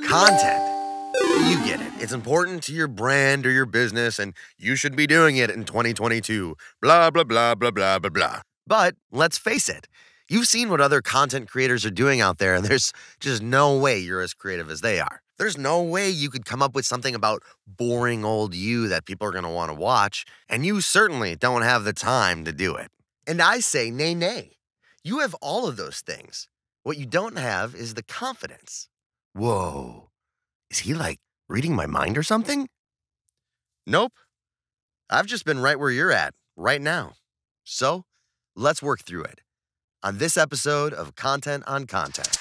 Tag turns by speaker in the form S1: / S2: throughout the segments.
S1: Content. You get it. It's important to your brand or your business, and you should be doing it in 2022. Blah, blah, blah, blah, blah, blah, blah. But let's face it, you've seen what other content creators are doing out there, and there's just no way you're as creative as they are. There's no way you could come up with something about boring old you that people are going to want to watch, and you certainly don't have the time to do it. And I say, nay, nay. You have all of those things. What you don't have is the confidence. Whoa. Is he like reading my mind or something? Nope. I've just been right where you're at right now. So let's work through it on this episode of Content on Content.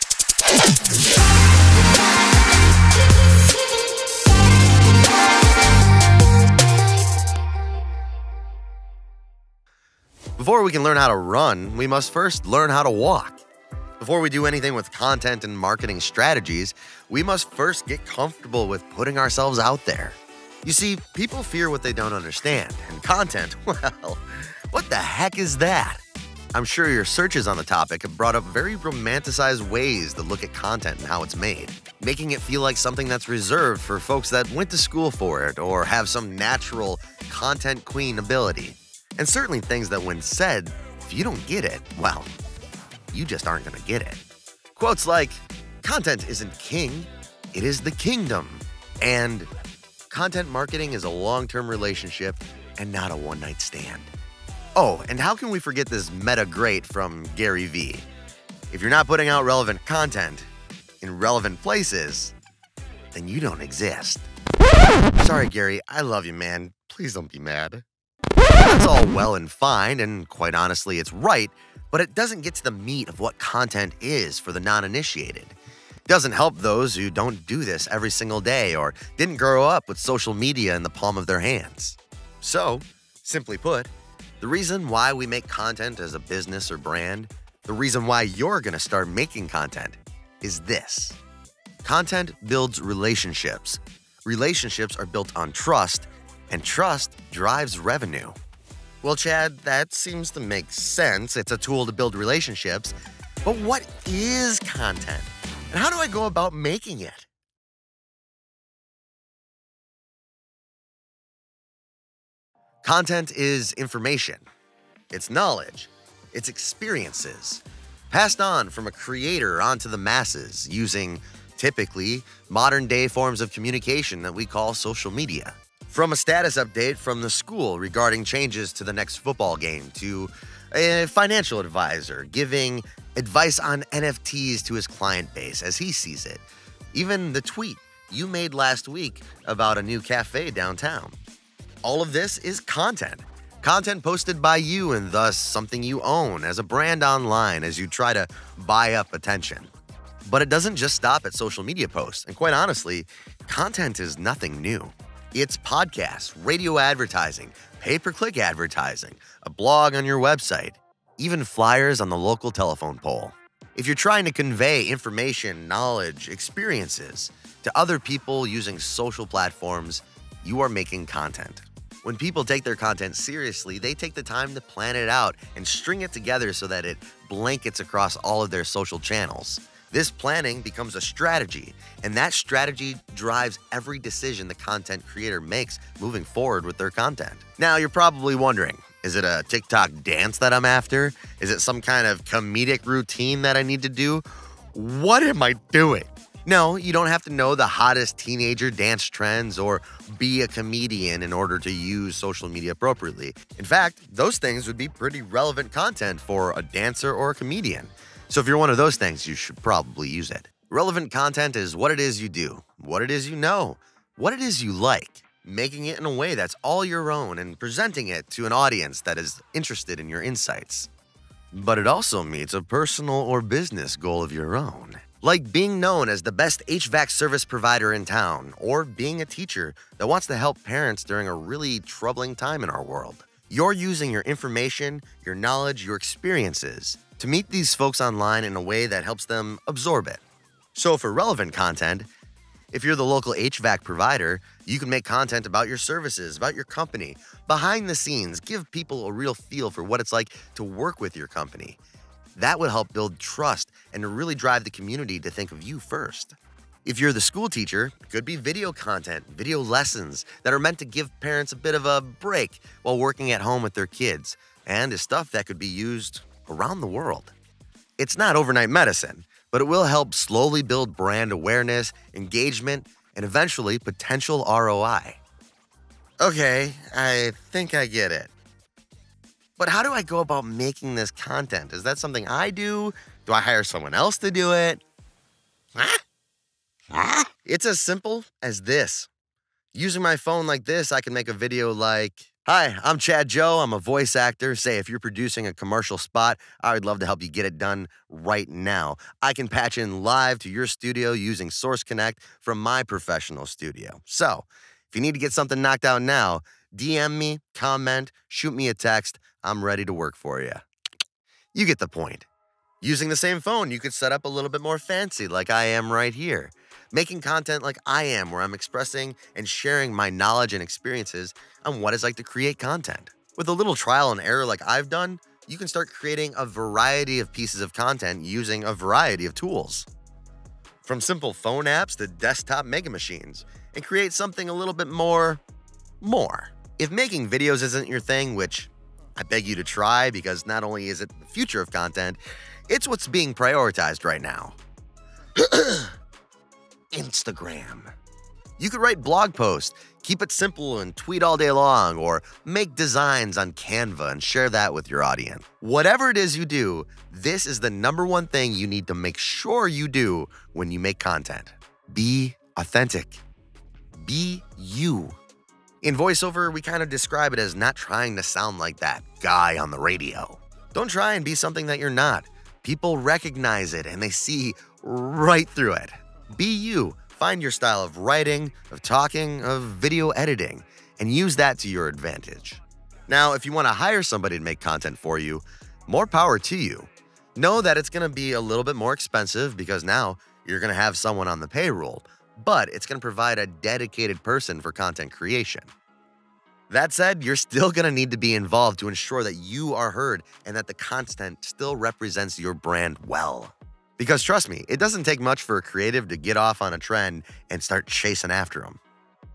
S1: Before we can learn how to run, we must first learn how to walk. Before we do anything with content and marketing strategies, we must first get comfortable with putting ourselves out there. You see, people fear what they don't understand, and content, well, what the heck is that? I'm sure your searches on the topic have brought up very romanticized ways to look at content and how it's made, making it feel like something that's reserved for folks that went to school for it or have some natural content queen ability. And certainly things that when said, if you don't get it, well, you just aren't going to get it. Quotes like, content isn't king, it is the kingdom. And content marketing is a long-term relationship and not a one-night stand. Oh, and how can we forget this meta great from Gary Vee? If you're not putting out relevant content in relevant places, then you don't exist. Sorry, Gary, I love you, man. Please don't be mad. That's all well and fine, and quite honestly, it's right, but it doesn't get to the meat of what content is for the non-initiated. It doesn't help those who don't do this every single day or didn't grow up with social media in the palm of their hands. So, simply put, the reason why we make content as a business or brand, the reason why you're going to start making content is this. Content builds relationships. Relationships are built on trust, and trust drives revenue. Well, Chad, that seems to make sense. It's a tool to build relationships. But what is content? And how do I go about making it? Content is information. It's knowledge. It's experiences. Passed on from a creator onto the masses using, typically, modern-day forms of communication that we call social media. From a status update from the school regarding changes to the next football game to a financial advisor giving advice on NFTs to his client base as he sees it. Even the tweet you made last week about a new cafe downtown. All of this is content. Content posted by you and thus something you own as a brand online as you try to buy up attention. But it doesn't just stop at social media posts. And quite honestly, content is nothing new. It's podcasts, radio advertising, pay-per-click advertising, a blog on your website, even flyers on the local telephone pole. If you're trying to convey information, knowledge, experiences to other people using social platforms, you are making content. When people take their content seriously, they take the time to plan it out and string it together so that it blankets across all of their social channels. This planning becomes a strategy, and that strategy drives every decision the content creator makes moving forward with their content. Now, you're probably wondering, is it a TikTok dance that I'm after? Is it some kind of comedic routine that I need to do? What am I doing? No, you don't have to know the hottest teenager dance trends or be a comedian in order to use social media appropriately. In fact, those things would be pretty relevant content for a dancer or a comedian. So if you're one of those things, you should probably use it. Relevant content is what it is you do, what it is you know, what it is you like, making it in a way that's all your own and presenting it to an audience that is interested in your insights. But it also meets a personal or business goal of your own, like being known as the best HVAC service provider in town or being a teacher that wants to help parents during a really troubling time in our world. You're using your information, your knowledge, your experiences to meet these folks online in a way that helps them absorb it. So for relevant content, if you're the local HVAC provider, you can make content about your services, about your company, behind the scenes, give people a real feel for what it's like to work with your company. That would help build trust and to really drive the community to think of you first. If you're the school teacher, it could be video content, video lessons that are meant to give parents a bit of a break while working at home with their kids, and is stuff that could be used around the world. It's not overnight medicine, but it will help slowly build brand awareness, engagement, and eventually potential ROI. Okay, I think I get it. But how do I go about making this content? Is that something I do? Do I hire someone else to do it? It's as simple as this. Using my phone like this, I can make a video like, "Hi, I'm Chad Joe. I'm a voice actor. Say, if you're producing a commercial spot, I would love to help you get it done right now. I can patch in live to your studio using Source Connect from my professional studio. So, if you need to get something knocked out now, DM me, comment, shoot me a text. I'm ready to work for you." You get the point. Using the same phone, you could set up a little bit more fancy like I am right here. Making content like I am, where I'm expressing and sharing my knowledge and experiences on what it's like to create content. With a little trial and error like I've done, you can start creating a variety of pieces of content using a variety of tools. From simple phone apps to desktop mega machines, and create something a little bit more. If making videos isn't your thing, which I beg you to try because not only is it the future of content, it's what's being prioritized right now. Instagram. You could write blog posts, keep it simple and tweet all day long, or make designs on Canva and share that with your audience. Whatever it is you do, this is the #1 thing you need to make sure you do when you make content. Be authentic. Be you. In voiceover, we kind of describe it as not trying to sound like that guy on the radio. Don't try and be something that you're not. People recognize it and they see right through it. Be you. Find your style of writing, of talking, of video editing, and use that to your advantage. Now, if you want to hire somebody to make content for you, more power to you. Know that it's going to be a little bit more expensive because now you're going to have someone on the payroll, but it's going to provide a dedicated person for content creation. That said, you're still going to need to be involved to ensure that you are heard and that the content still represents your brand well. Because trust me, it doesn't take much for a creative to get off on a trend and start chasing after them.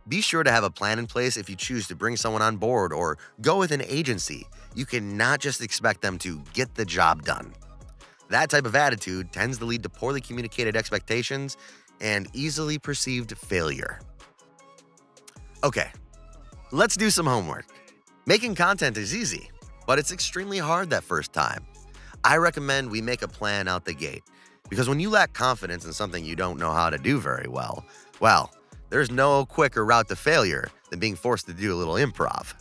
S1: Be sure to have a plan in place if you choose to bring someone on board or go with an agency. You cannot just expect them to get the job done. That type of attitude tends to lead to poorly communicated expectations and easily perceived failure. Okay, let's do some homework. Making content is easy, but it's extremely hard that first time. I recommend we make a plan out the gate. Because when you lack confidence in something you don't know how to do very well, there's no quicker route to failure than being forced to do a little improv.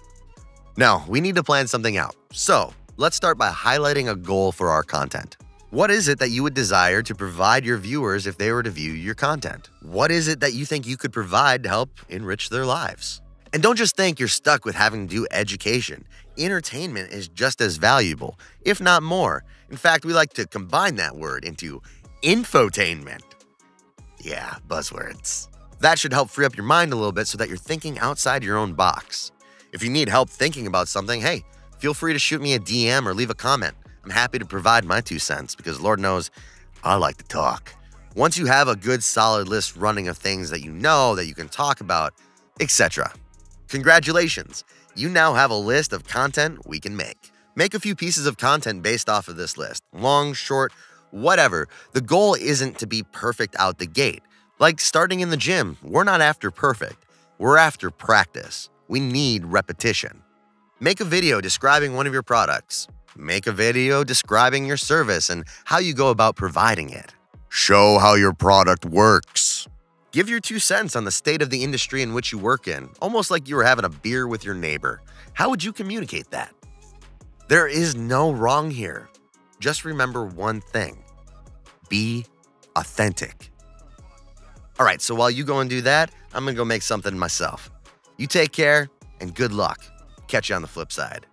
S1: Now, we need to plan something out. So, let's start by highlighting a goal for our content. What is it that you would desire to provide your viewers if they were to view your content? What is it that you think you could provide to help enrich their lives? And don't just think you're stuck with having to do education. Entertainment is just as valuable, if not more. In fact, we like to combine that word into infotainment. Yeah, buzzwords. That should help free up your mind a little bit so that you're thinking outside your own box. If you need help thinking about something, hey, feel free to shoot me a DM or leave a comment. I'm happy to provide my 2 cents because Lord knows I like to talk. Once you have a good solid list running of things that you know that you can talk about, etc. Congratulations, you now have a list of content we can make. Make a few pieces of content based off of this list. Long, short, whatever. The goal isn't to be perfect out the gate. Like starting in the gym, we're not after perfect. We're after practice. We need repetition. Make a video describing one of your products. Make a video describing your service and how you go about providing it. Show how your product works. Give your 2 cents on the state of the industry in which you work in, almost like you were having a beer with your neighbor. How would you communicate that? There is no wrong here. Just remember one thing. Be authentic. All right, so while you go and do that, I'm going to go make something myself. You take care and good luck. Catch you on the flip side.